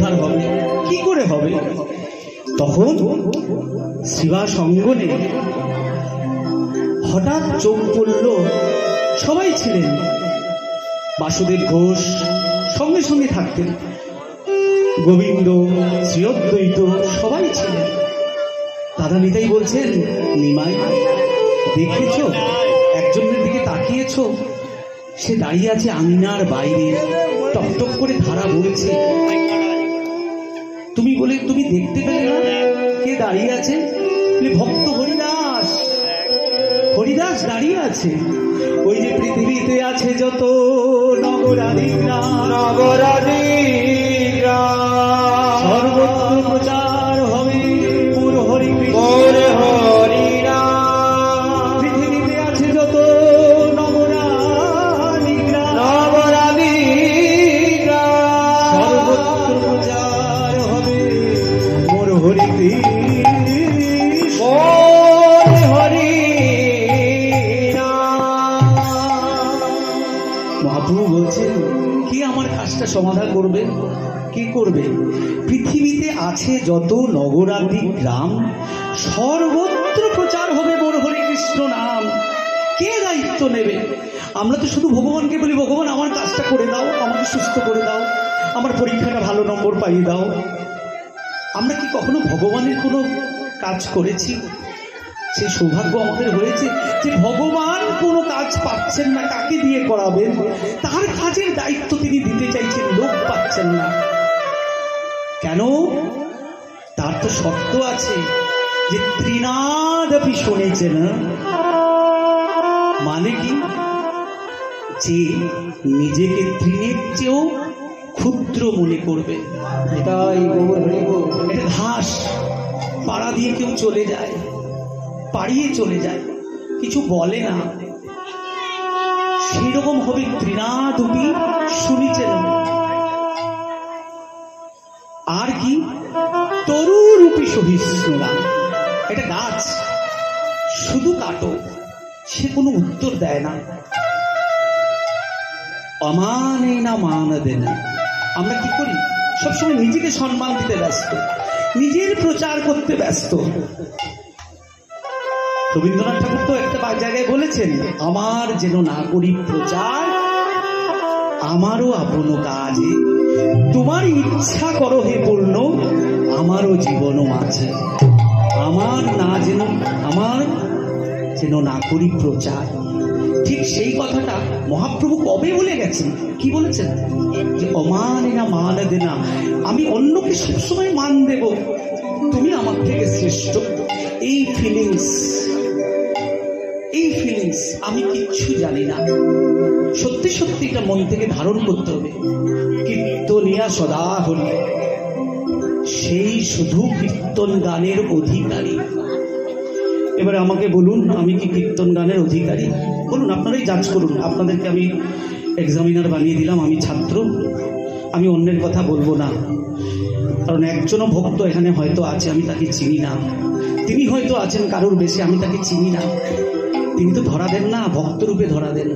উদ্ধার হবে? কি করে হবে? তখন শ্রীবাস অঙ্গনে হঠাৎ চোখ পড়ল, সবাই ছিলেন, বাসুদেব ঘোষ সঙ্গে সঙ্গে থাকতেন, গোবিন্দ, শ্রী অদ্বৈত সবাই ছিলেন। দাদা নিতাই বলছেন, নিমাই দেখেছ, একজনের দিকে তাকিয়েছ, সে দাঁড়িয়ে আছে আঙিনার বাইরে, টকটক করে ধারা বলছে। তুমি বলে তুমি দেখতে পেলে না কে দাঁড়িয়ে আছে? ভক্ত হরিদাস। হরিদাস দাঁড়িয়ে আছে। ওই যে পৃথিবীতে আছে যত নগরাদি সর্বত্র প্রচার হবে পুর হরি পৃথিবীতে আছে যত নগরাদি সর্বত্র প্রচার হবে মোর হরি হরি। মহাপ্রভু বলছেন, কি আমার কাজটা সমাধান করবে? কি করবে? পৃথিবীতে আছে যত নগরাদি গ্রাম সর্বত্র প্রচার হবে মোর হরে কৃষ্ণ নাম। কে দায়িত্ব নেবে? আমরা তো শুধু ভগবানকে বলি, ভগবান আমার কাজটা করে দাও, আমাকে সুস্থ করে দাও, আমার পরীক্ষাটা ভালো নম্বর পাইয়ে দাও। আমরা কি কখনো ভগবানের কোনো কাজ করেছি? সেই সৌভাগ্য আমাদের হয়েছে যে ভগবান কোনো কাজ পাচ্ছেন না, কাকে দিয়ে করাবেন? তার কাজের দায়িত্ব তিনি দিতে চাইছেন, লোক পাচ্ছেন না কেন? তার তো শর্ত আছে যে ত্রিনাদপি শুনেছেন। মানে কি? যে নিজেকে তৃণের চেয়েও ক্ষুদ্র মনে করবে। এটাই এটা ঘাস পাড়া দিয়ে কেউ চলে যায়, পাড়িয়ে চলে যায়, কিছু বলে না, সেই রকম হবে ত্রিনাদপি শুনেছেন। আর কি? তরুরূপী সহিষ্ণুরা, এটা গাছ, শুধু কাটো, সে কোনো উত্তর দেয় না। অমানে না মান দেয় না। আমরা কি করি? সবসময় নিজেকে সম্মান দিতে ব্যস্ত, নিজের প্রচার করতে ব্যস্ত। রবীন্দ্রনাথ ঠাকুর তো একটা জায়গায় বলেছেন, আমার যেন না করি প্রচার, আমারও আপন কাজে, তোমার ইচ্ছা করো হে পূর্ণ, আমারও জীবনও আছে। আমার যেন না করি প্রচার। ঠিক সেই কথাটা মহাপ্রভু কবে বলে গেছেন? কি বলেছেন? যে অমানে না মান দে না, আমি অন্যকে সবসময় মান দেব, তুমি আমার থেকে শ্রেষ্ঠ। এই ফিলিংস আমি কিচ্ছু জানি না, সত্যি সত্যি এটা মন থেকে ধারণ করতে হবে। কীর্তনিয়া সদা হরি, সেই শুধু কীর্তন গানের অধিকারী। এবারে আমাকে বলুন, আমি কি কীর্তন গানের অধিকারী? বলুন, আপনারাই জাজ করুন। আপনাদেরকে আমি এক্সামিনার বানিয়ে দিলাম, আমি ছাত্র, আমি অন্যের কথা বলবো না। কারণ একজনও ভক্ত এখানে হয়তো আছে, আমি তাকে চিনি না। তিনি হয়তো আছেন কারোর বেশি, আমি তাকে চিনি না। তিনি তো ধরা দেন না, ভক্ত রূপে ধরা দেন।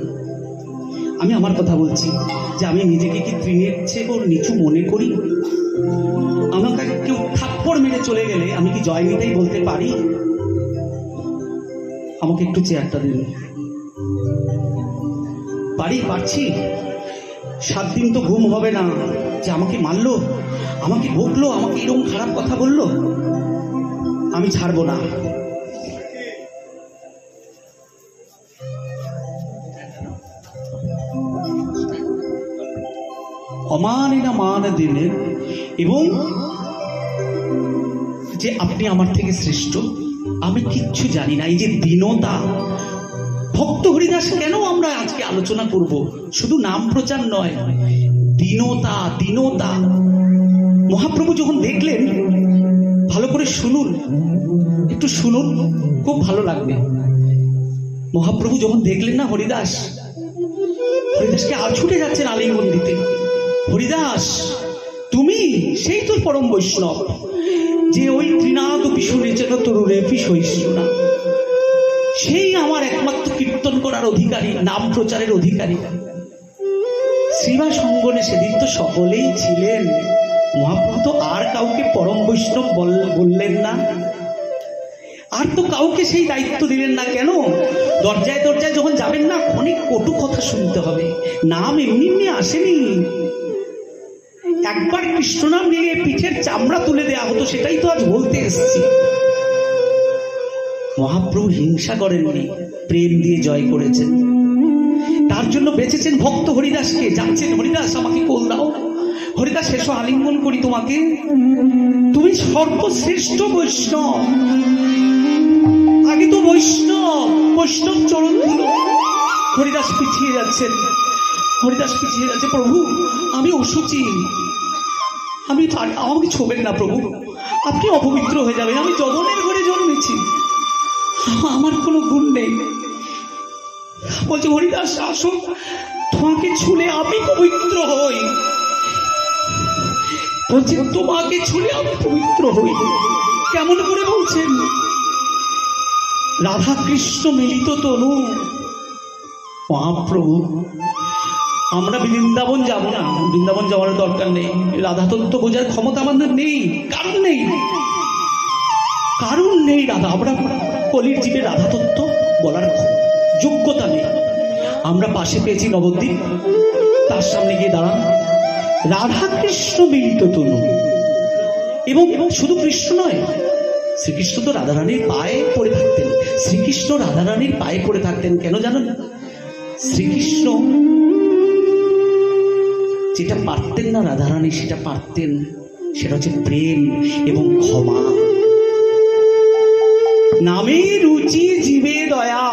আমি আমার কথা বলছি যে আমি নিজেকে কি তৃণের চেয়ে নিচু মনে করি? আমাকে কেউ থাপ্পড় মেরে চলে গেলে আমি কি জয় নিতেই বলতে পারি? আমাকে একটু চেয়ারটা দিন। পারছি? 7 দিন তো ঘুম হবে না যে আমাকে মারলো, আমাকে বকলো, আমাকে এরকম খারাপ কথা বললো, আমি ছাড়বো না। অমানিনা মান দিনের, এবং যে আপনি আমার থেকে শ্রেষ্ঠ, আমি কিচ্ছু জানি না। এই যে দীনতা, ভক্ত হরিদাস কেন আমরা আজকে আলোচনা করব? শুধু নাম প্রচার নয়, দীনতা। মহাপ্রভু যখন দেখলেন, ভালো করে শুনুন, একটু শুনুন, খুব ভালো লাগবে। মহাপ্রভু যখন দেখলেন না হরিদাসকে ছুটে যাচ্ছেন আলিঙ্গন দিতে। হরিদাস, তুমি সেই তোর পরম বৈষ্ণব, যে ওই ত্রিনাদপি শুনেছে তো তরুরেপি সহিষ্ণু না, সেই আমার একমাত্র কীর্তন করার অধিকারী, নাম প্রচারের অধিকারী। শ্রীবাস অঙ্গনে সেদিন তো সকলেই ছিলেন, মহাপ্রভু তো আর কাউকে পরম বৈষ্ণব বললেন না, আর তো কাউকে সেই দায়িত্ব দিলেন না। কেন? দরজায় দরজায় যখন যাবেন না, অনেক কটু কথা শুনতে হবে। নাম এমনি এমনি আসেনি। একবার কৃষ্ণ নাম নিয়ে পিঠের চামড়া তুলে দেয়া হতো, সেটাই তো আজ বলতে এসেছি। মহাপ্রভু হিংসা করেননি, প্রেম দিয়ে জয় করেছেন। তার জন্য বেঁচেছেন ভক্ত হরিদাসকে। যাচ্ছেন, হরিদাস আমাকে কোল দাও, হরিদাস এসো আলিঙ্গন করি তোমাকে, তুমি সর্বশ্রেষ্ঠ বৈষ্ণব। আগে তো বৈষ্ণব, বৈষ্ণব চরণ ধুলো। হরিদাস পিছিয়ে যাচ্ছেন, হরিদাস পিছিয়ে যাচ্ছে। প্রভু আমি অসুচি, আমি আমাকে ছোবেন না প্রভু, আপনি অপবিত্র হয়ে যাবেন। আমি যবনের ঘরে জন্মেছি, আমার কোনো গুণ নেই। বলছে হরিদাস আসো, তোমাকে ছুলে আমি পবিত্র হই। বলছে তোমাকে ছুলে আমি পবিত্র হই। কেমন করে বলছেন? রাধা কৃষ্ণ মিলিত তনু। মহাপ্রভু, আমরা বৃন্দাবন যাব না, বৃন্দাবন যাওয়ার দরকার নেই। রাধা তত্ত্ব বোঝার ক্ষমতা আমাদের নেই, কারণ নেই, কারণ নেই। রাধা, আমরা কলির জীবে রাধা তত্ত্ব বলার যোগ্যতা নেই। আমরা পাশে পেয়েছি নবদ্বীপ, তার সামনে গিয়ে দাঁড়ান, রাধা কৃষ্ণ মিলিত তনু। এবং শুধু কৃষ্ণ নয়, শ্রীকৃষ্ণ তো রাধারানীর পায়ে পড়ে থাকতেন। শ্রীকৃষ্ণ রাধারানীর পায়ে পড়ে থাকতেন কেন জানেন? শ্রীকৃষ্ণ যেটা পারতেন না রাধারানী সেটা পারতেন, সেটা হচ্ছে প্রেম এবং ক্ষমা। নামে রুচি জীবে দয়া,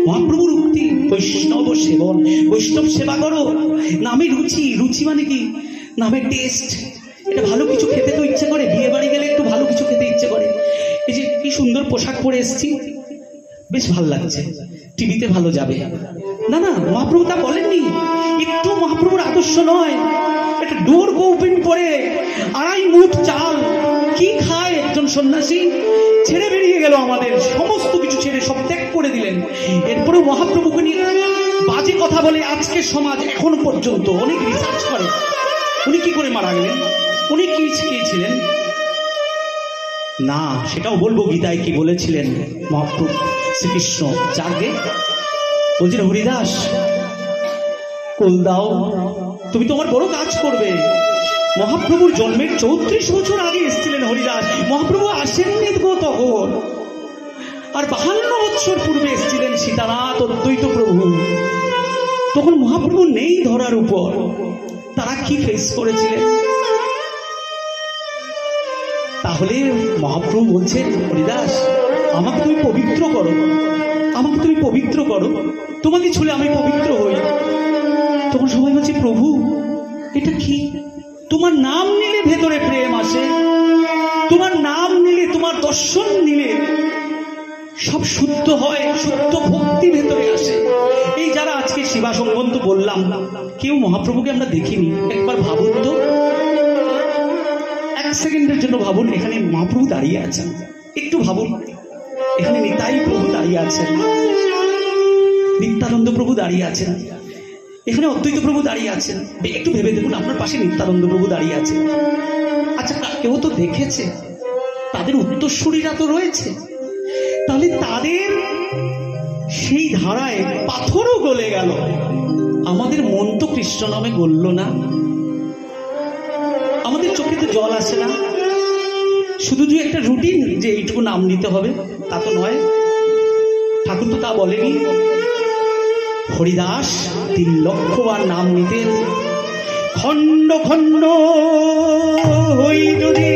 মহাপ্রভুর উক্তি। বৈষ্ণব সেবন, বৈষ্ণব সেবা করো। নামে রুচি, রুচি মানে কি? নামে টেস্ট। এটা ভালো কিছু খেতে তো ইচ্ছে করে, বিয়ে বাড়ি গেলে একটু ভালো কিছু খেতে ইচ্ছে করে। এই যে কি সুন্দর পোশাক পরে এসেছি, বেশ ভালো লাগছে, টিভিতে ভালো যাবে। না না, মহাপ্রভু তা বলেননি। একটু মহাপ্রভুর আদর্শ নয়। একটা ডোর ওপেন করে 2.5 মুঠ চাল কি খায় একজন সন্ন্যাসী? ছেড়ে বেরিয়ে গেল, আমাদের সমস্ত কিছু ছেড়ে সব ত্যাগ করে দিলেন। এরপরেও মহাপ্রভুকে নিয়ে বাজে কথা বলে আজকের সমাজ এখনো পর্যন্ত। অনেক রিসার্চ করে উনি কি করে মারা গেলেন, উনি কি শিখিয়েছিলেন। না, সেটাও বলবো গীতায় কি বলেছিলেন মহাপ্রভু শ্রীকৃষ্ণ। যাকে বলছেন হরিদাস কোল দাও, তুমি তোমার বড় কাজ করবে। মহাপ্রভুর জন্মের 34 বছর আগে এসেছিলেন হরিদাস। মহাপ্রভু আসেননি গো তখন। আর 52 বছর পূর্বে এসেছিলেন সীতানাথ অদ্বৈত প্রভু। তখন মহাপ্রভু নেই ধরার উপর। তারা কি ফেস করেছিলেন? তাহলে মহাপ্রভু বলছেন হরিদাস আমাকে তুমি পবিত্র করো, আমাকে তুমি পবিত্র করো, তোমাকে ছুলে আমি পবিত্র হই। তখন সবাই বলছে প্রভু এটা কি? তোমার নাম নিলে ভেতরে প্রেম আসে, তোমার নাম নিলে, তোমার দর্শন নিলে সব শুদ্ধ হয়, শুদ্ধ ভক্তি ভেতরে আসে। এই যারা আজকে সেবা সম্বন্ধ বললাম, কেউ মহাপ্রভুকে আমরা দেখিনি। একবার ভাবুন তো, 1 সেকেন্ডের জন্য ভাবুন, এখানে মহাপ্রভু দাঁড়িয়ে আছেন। একটু ভাবুন, এখানে নিতাই প্রভু দাঁড়িয়ে আছেন, নিত্যানন্দ প্রভু দাঁড়িয়ে আছেন, এখানে অদ্বৈত প্রভু দাঁড়িয়ে আছেন। একটু ভেবে দেখুন, আপনার পাশে নিত্যানন্দ প্রভু দাঁড়িয়ে আছেন। আচ্ছা, কেউ তো দেখেছে, তাদের উত্তরসূরিরা তো রয়েছে। তাহলে তাদের সেই ধারায় পাথরও গলে গেল, আমাদের মন তো কৃষ্ণ নামে গলল না। আমাদের চোখে তো জল আসে না। শুধু যে একটা রুটিন যে এইটুকু নাম নিতে হবে তা তো নয়। ঠাকুর তো তা বলেনি। হরিদাস 3 লক্ষ বার নাম নিতেন। খণ্ড খণ্ড হই যদি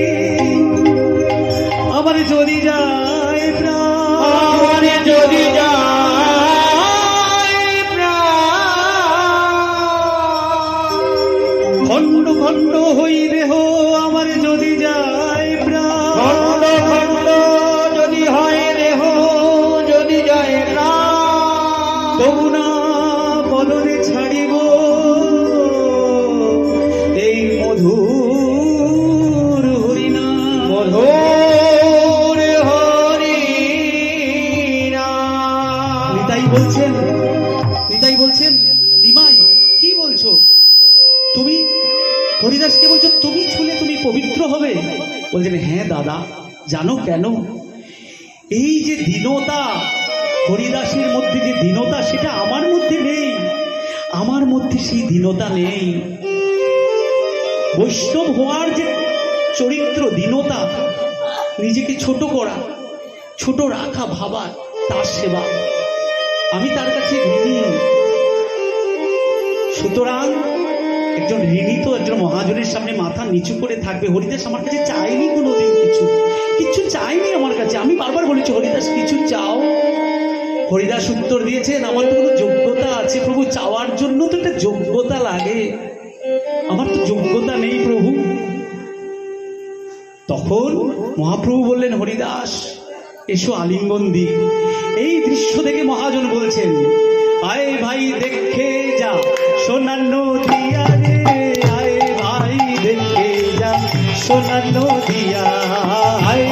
আমার যদি যায় প্রাণ, যদি যায় প্রাণ, খণ্ড খণ্ড হই দেহ আমার যদি যায় প্রাণ, খণ্ড খণ্ড যদি হয় দেহ যদি যায় প্রাণ, তবু না বদনে ছাড়িব এই মধুর হরিনাম। মধুর জানো কেন? এই যে দীনতা, হরিদাসের মধ্যে যে দীনতা, সেটা আমার মধ্যে নেই। আমার মধ্যে সেই দীনতা নেই। বৈষ্ণব হওয়ার যে চরিত্র, দীনতা, নিজেকে ছোট করা, ছোট রাখা, ভাবা, তার সেবা, আমি তার কাছে ঋণী। সুতরাং একজন ঋণী তো একজন মহাজনের সামনে মাথা নিচু করে থাকবে। হরিদাস আমার কাছে চাইনি কোনোদিন কিছু চাইনি আমার কাছে। আমি বারবার বলেছি, হরিদাস কিছু চাও? হরিদাস উত্তর দিয়েছেন, আমার তো কোনো যোগ্যতা আছে প্রভু, চাওয়ার জন্য তো একটা যোগ্যতা লাগে, আমার তো যোগ্যতা নেই প্রভু। তখন মহাপ্রভু বললেন, হরিদাস এসো আলিঙ্গন দি। এই দৃশ্য দেখে মহাজন বলছেন, আয় ভাই দেখে যা সোনার নদিয়া রে, আয় ভাই দেখে যা সোনার নদিয়া, আয়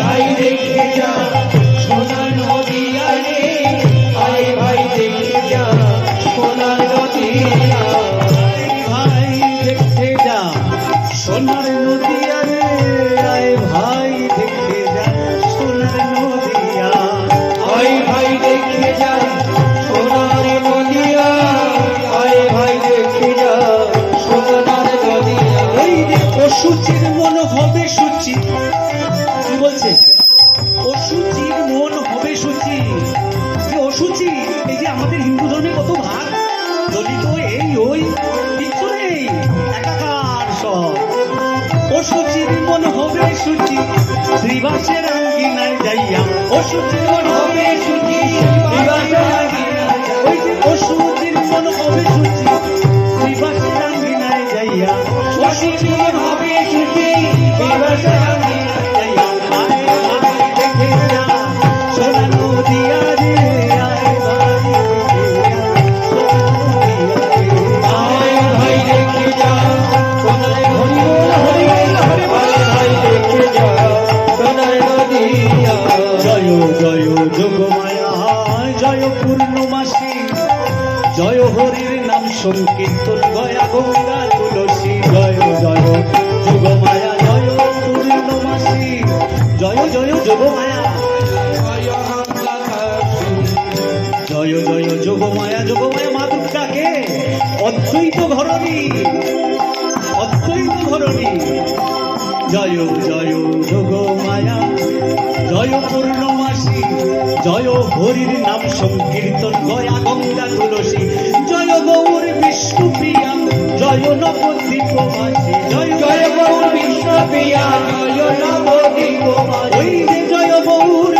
ভাই দেখে যা সোনার নদিয়া রে, আয় ভাই দেখে যা সোনার নদিয়া, ভাই দেখে যা সোনার নদিয়া রে, আয় ভাই দেখে যা সোনার নদিয়া, আয় ভাই দেখে যা সোনার নদিয়া, আয় ভাই দেখে যা সোনার নদিয়া। ওই যে অসুচির মন হবে সুচি, কি বলছে? অসুচির মন হবে সুচি। যে অসুচি, এই যে আমাদের হিন্দু ধর্মে কত ভাগ, দলিত এই ওই কিচ্ছু নেই, একাকার সব। অসুচির মন হবে সুচি, শ্রীবাসের আঙ্গিনায় যাইয়া, অসুচির মন হবে সুচি, শ্রীবাসের আঙ্গিনায়, ওই যে অসুচির মন হবে সুচি, শ্রীবাসের আঙ্গিনায় যাইয়া, অসুচির মন হবে সুচি, শ্রীবাসের আঙ্গিনায় যাইয়া, আয় ভাই দেখে যা সোনার নদিয়া রে, আয় ভাই দেখে যা সোনার নদিয়া রে, আয় ভাই দেখে যা সোনার নদিয়া। জয় জয় যোগমায়া, জয় পূর্ণমাসী, জয় হরির নাম সংকীর্তন, গয়া গঙ্গা তুলসী, জয় জয় যোগমায়া, জয় পূর্ণমাসী, জয় জয় যোগমায়া, জয় জয় যোগমায়া। যোগমায়া মা দুর্গাকে অদ্বৈত ধরণী, অদ্বৈত ধরণী। জয় জয় যোগমায়া, জয় পূর্ণমাসী, জয় হরির নাম সংকীর্তন, গয়া গঙ্গা তুলসী, জয় গৌর বিষ্ণুপ্রিয়া, জয় নবদ্বীপবাসী, জয় জয় গৌর বিষ্ণুপ্রিয়া, জয় নবদ্বীপবাসী।